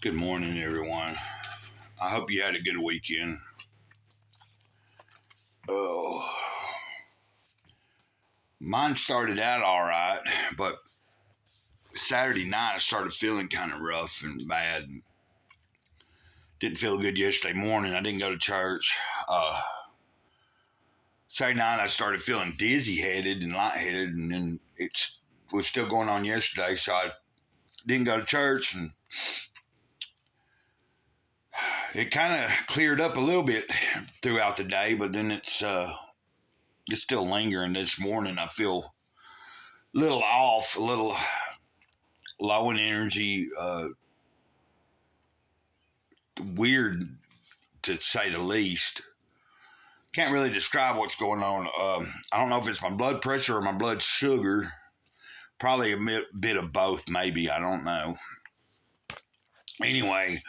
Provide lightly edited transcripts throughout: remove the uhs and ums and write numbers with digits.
Good morning, everyone. I hope you had a good weekend. Oh, mine started out all right, but Saturday night I started feeling kind of rough and bad. Didn't feel good yesterday morning. I didn't go to church. Saturday night I started feeling dizzy headed and lightheaded, and then it was still going on yesterday, so I didn't go to church, and it kind of cleared up a little bit throughout the day, but then it's still lingering. This morning I feel a little off, a little low in energy, weird to say the least. Can't really describe what's going on. I don't know if it's my blood pressure or my blood sugar. Probably a bit of both, maybe. I don't know. Anyway,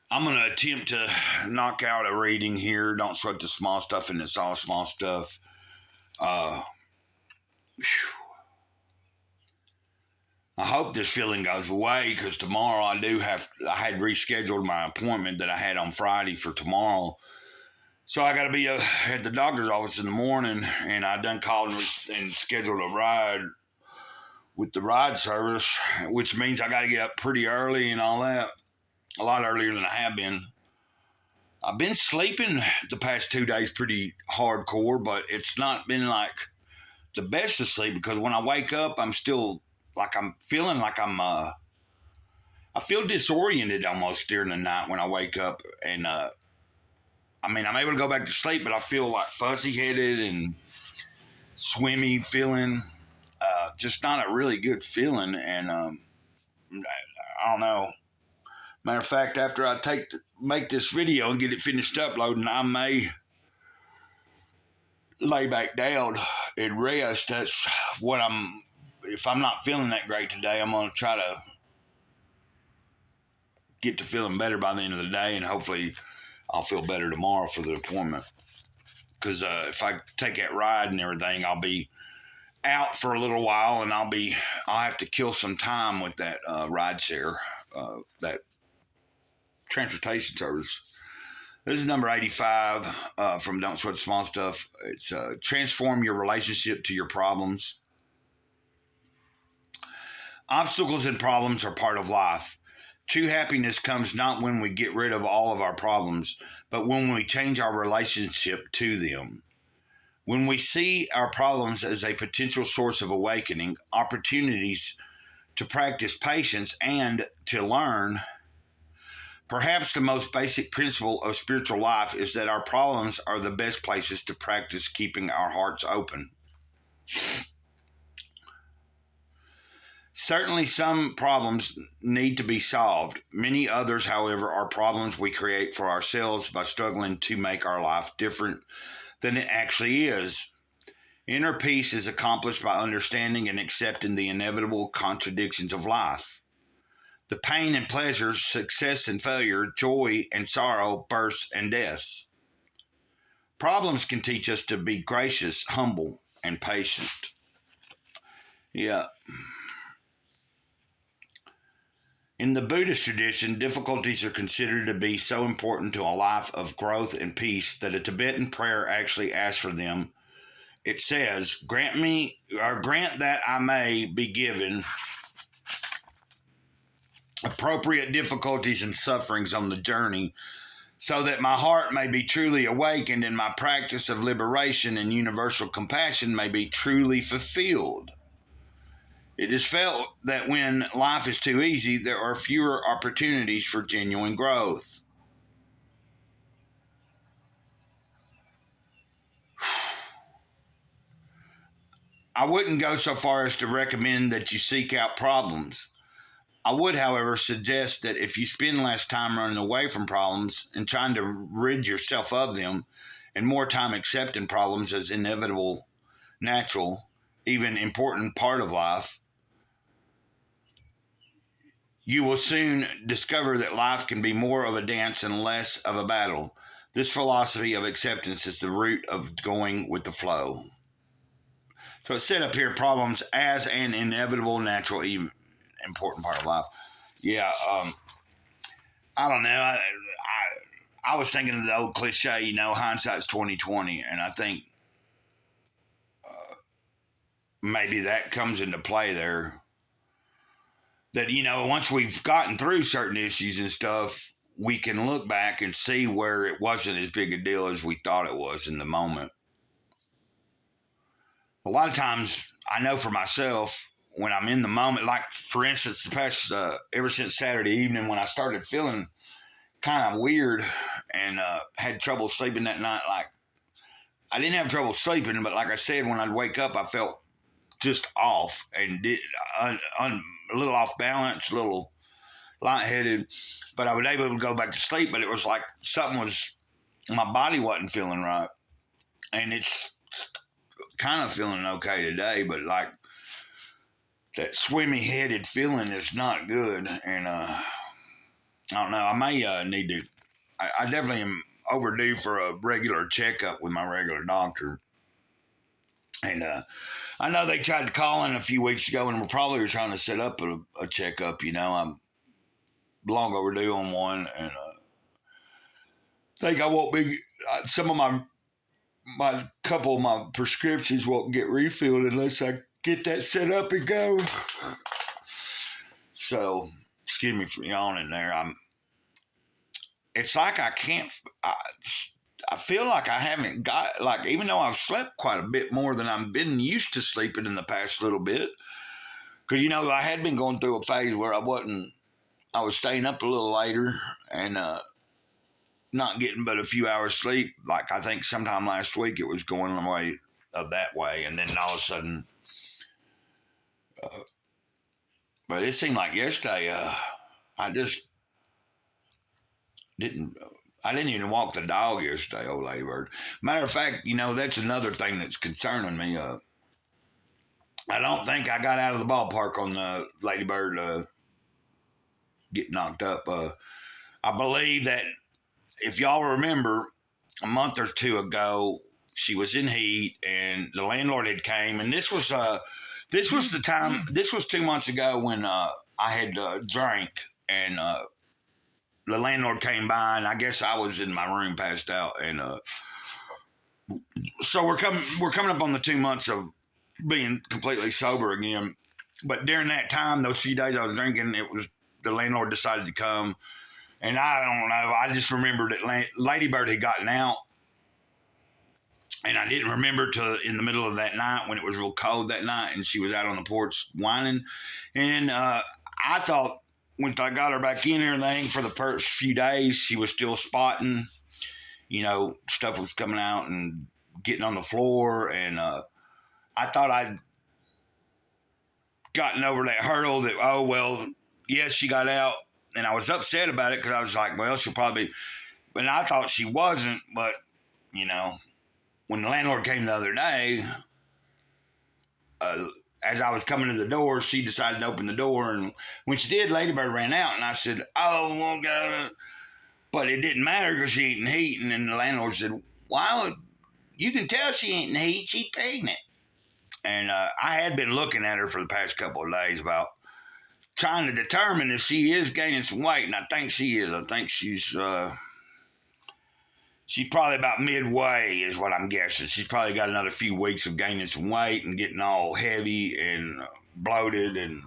I'm going to attempt to knock out a reading here. Don't sweat the small stuff, and it's all small stuff. I hope this feeling goes away because tomorrow I had rescheduled my appointment that I had on Friday for tomorrow. So I got to be at the doctor's office in the morning, and I done called and scheduled a ride with the ride service, which means I got to get up pretty early and all that, a lot earlier than I have been. I've been sleeping the past 2 days pretty hardcore, but it's not been like the best of sleep because when I wake up, I'm still feeling like I feel disoriented almost during the night when I wake up, and I'm able to go back to sleep, but I feel like fuzzy-headed and swimmy feeling. Just not a really good feeling, and I don't know. Matter of fact, after I make this video and get it finished uploading, I may lay back down and rest. That's what if I'm not feeling that great today, I'm going to try to get to feeling better by the end of the day, and hopefully I'll feel better tomorrow for the appointment. Because if I take that ride and everything, I'll be out for a little while, and I'll have to kill some time with that ride share, that transportation service. This is number 85 from Don't Sweat the Small Stuff. It's transform your relationship to your problems. Obstacles and problems are part of life. True happiness comes not when we get rid of all of our problems, but when we change our relationship to them. When we see our problems as a potential source of awakening, opportunities to practice patience and to learn, perhaps the most basic principle of spiritual life is that our problems are the best places to practice keeping our hearts open. Certainly, some problems need to be solved. Many others, however, are problems we create for ourselves by struggling to make our life different than it actually is. Inner peace is accomplished by understanding and accepting the inevitable contradictions of life. The pain and pleasures, success and failure, joy and sorrow, births and deaths. Problems can teach us to be gracious, humble, and patient. Yeah. In the Buddhist tradition, difficulties are considered to be so important to a life of growth and peace that a Tibetan prayer actually asks for them. It says, grant that I may be given appropriate difficulties and sufferings on the journey, so that my heart may be truly awakened and my practice of liberation and universal compassion may be truly fulfilled. It is felt that when life is too easy, there are fewer opportunities for genuine growth. I wouldn't go so far as to recommend that you seek out problems. I would, however, suggest that if you spend less time running away from problems and trying to rid yourself of them, and more time accepting problems as inevitable, natural, even important part of life, you will soon discover that life can be more of a dance and less of a battle. This philosophy of acceptance is the root of going with the flow. So it's set up here, problems as an inevitable, natural, even important part of life. Yeah, I don't know. I was thinking of the old cliche, hindsight's 2020, and I think maybe that comes into play there. That once we've gotten through certain issues and stuff, we can look back and see where it wasn't as big a deal as we thought it was in the moment. A lot of times, I know for myself, when I'm in the moment, like for instance, the past ever since Saturday evening when I started feeling kind of weird and had trouble sleeping that night. Like I didn't have trouble sleeping, but like I said, when I'd wake up, I felt just off and a little off balance, a little lightheaded. But I was able to go back to sleep. But it was like my body wasn't feeling right, and it's kind of feeling okay today. But like that swimmy headed feeling is not good, and I don't know. I may need to. I definitely am overdue for a regular checkup with my regular doctor. And I know they tried to call in a few weeks ago, and we're probably trying to set up a checkup. I'm long overdue on one, and think I won't be. Some of my couple of my prescriptions won't get refilled unless I get that set up and go. So, excuse me for yawning there. It's like I can't. I feel like I haven't got, like, even though I've slept quite a bit more than I've been used to sleeping in the past little bit. Because, I had been going through a phase where I was staying up a little later and not getting but a few hours sleep. Like, I think sometime last week it was going the way of that way. And then all of a sudden, but it seemed like yesterday, I just I didn't even walk the dog yesterday, old Ladybird. Matter of fact, that's another thing that's concerning me. I don't think I got out of the ballpark on the Ladybird get knocked up. I believe that if y'all remember, a month or two ago, she was in heat, and the landlord had came, and this was the time. This was 2 months ago when I had drank, and the landlord came by, and I guess I was in my room passed out, and so we're coming up on the 2 months of being completely sober again. But during that time, those few days I was drinking, it was the landlord decided to come, and I don't know. I just remembered that Ladybird had gotten out, and I didn't remember till in the middle of that night when it was real cold that night, and she was out on the porch whining, and I thought when I got her back in and everything for the first few days, she was still spotting, stuff was coming out and getting on the floor, and I thought I'd gotten over that hurdle that, oh, well, yes, she got out. And I was upset about it because I was like, well, she'll probably, but I thought she wasn't. But, when the landlord came the other day, as I was coming to the door, she decided to open the door. And when she did, Ladybird ran out. And I said, oh, well, God. But it didn't matter because she ain't in heat. And then the landlord said, well, you can tell she ain't in heat. She's pregnant. And I had been looking at her for the past couple of days about trying to determine if she is gaining some weight, and I think she is. I think she's probably about midway is what I'm guessing. She's probably got another few weeks of gaining some weight and getting all heavy and bloated, and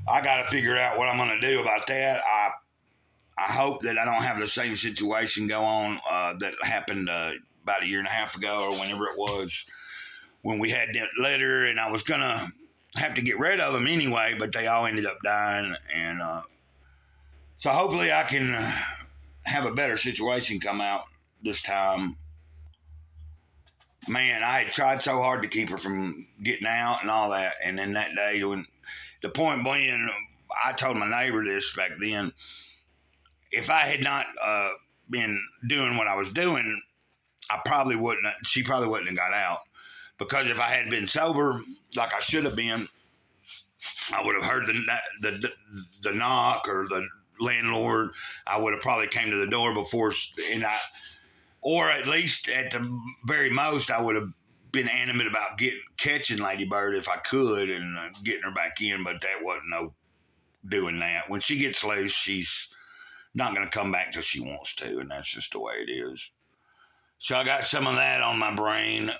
I got to figure out what I'm going to do about that. I hope that I don't have the same situation go on that happened about a year and a half ago or whenever it was when we had that litter, and I was going to have to get rid of them anyway, but they all ended up dying. And so hopefully I can have a better situation come out this time. Man, I had tried so hard to keep her from getting out and all that. And then that day, when the point being, I told my neighbor this back then, if I had not been doing what I was doing, she probably wouldn't have got out. Because if I had been sober, like I should have been, I would have heard the knock or the landlord. I would have probably came to the door before, or at least at the very most, I would have been animate about catching Ladybird if I could and getting her back in. But that wasn't no doing that. When she gets loose, she's not going to come back till she wants to, and that's just the way it is. So I got some of that on my brain.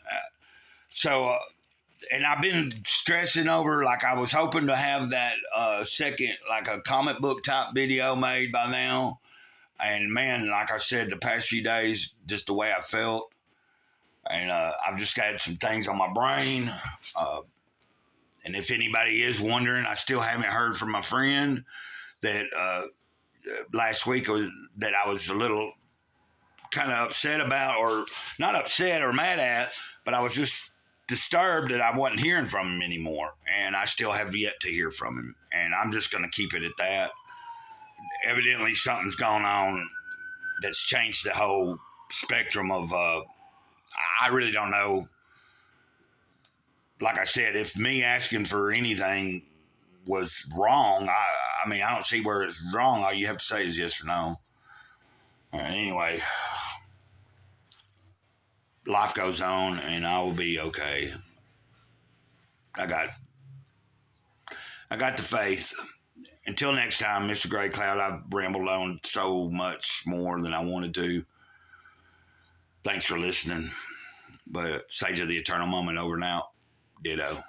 And I've been stressing over, like I was hoping to have that second, like a comic book type video made by now. And man, like I said, the past few days, just the way I felt. And I've just got some things on my brain. And if anybody is wondering, I still haven't heard from my friend that last week that I was a little kind of upset about, or not upset or mad at, but I was just disturbed that I wasn't hearing from him anymore. And I still have yet to hear from him. And I'm just going to keep it at that. Evidently, something's gone on that's changed the whole spectrum of, I really don't know. Like I said, if me asking for anything was wrong, I mean, I don't see where it's wrong. All you have to say is yes or no. Anyway, life goes on, and I will be okay. I got the faith. Until next time, Mr. Gray Cloud, I've rambled on so much more than I wanted to. Thanks for listening. But Sage of the Eternal Moment over and out. Ditto.